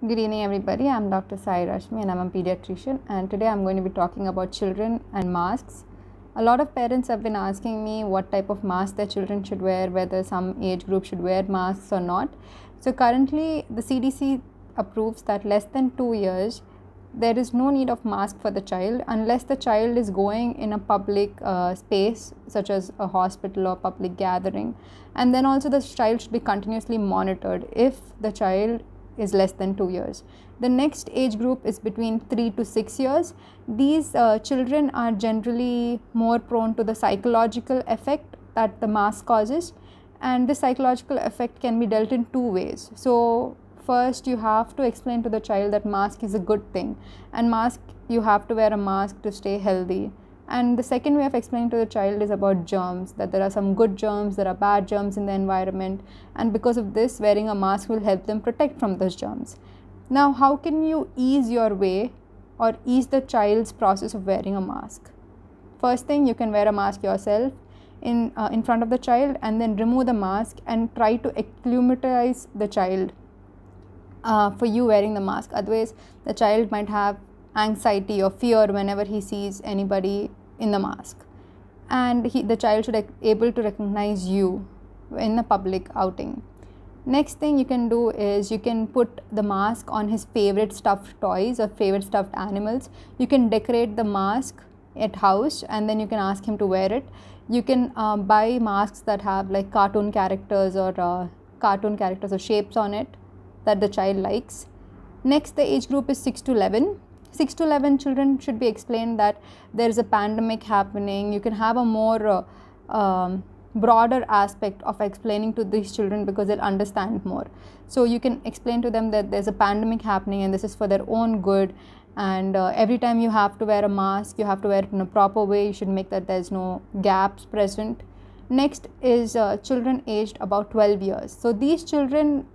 Good evening, everybody. I'm Dr. Sai Rashmi and I'm a pediatrician. And today I'm going to be talking about children and masks. A lot of parents have been asking me what type of mask their children should wear, whether some age group should wear masks or not. So, currently, the CDC approves that less than 2 years, there is no need of mask for the child unless the child is going in a public space such as a hospital or public gathering, and then also the child should be continuously monitored if the child is less than 2 years. The next age group is between 3 to 6 years. These children are generally more prone to the psychological effect that the mask causes, and this psychological effect can be dealt in two ways. So first, you have to explain to the child that mask is a good thing, and you have to wear a mask to stay healthy. And the second way of explaining to the child is about germs, that there are some good germs, there are bad germs in the environment, and because of this, wearing a mask will help them protect from those germs. Now, how can you ease your way or ease the child's process of wearing a mask? First thing, you can wear a mask yourself in front of the child, and then remove the mask and try to acclimatize the child for you wearing the mask. Otherwise, the child might have anxiety or fear whenever he sees anybody in the mask, and the child should be able to recognize you in a public outing. Next thing you can do is you can put the mask on his favorite stuffed toys or favorite stuffed animals. You can decorate the mask at house, and then you can ask him to wear it. You can buy masks that have like cartoon characters or shapes on it that the child likes. Next, the age group is 6 to 11. 6 to 11 children should be explained that there is a pandemic happening. You can have a more broader aspect of explaining to these children because they'll understand more. So you can explain to them that there's a pandemic happening and this is for their own good, and every time you have to wear a mask, you have to wear it in a proper way. You should make that there's no gaps present. Next is children aged about 12 years. So these children,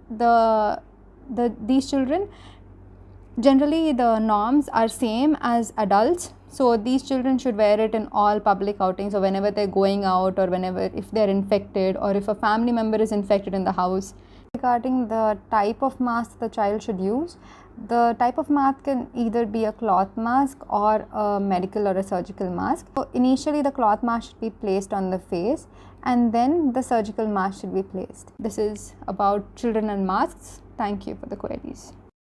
generally the norms are same as adults, so these children should wear it in all public outings, or whenever they're going out, or whenever if they're infected, or if a family member is infected in the house. Regarding the type of mask the child should use, the type of mask can either be a cloth mask or a medical or a surgical mask. So initially the cloth mask should be placed on the face, and then the surgical mask should be placed. This is about children and masks. Thank you for the queries.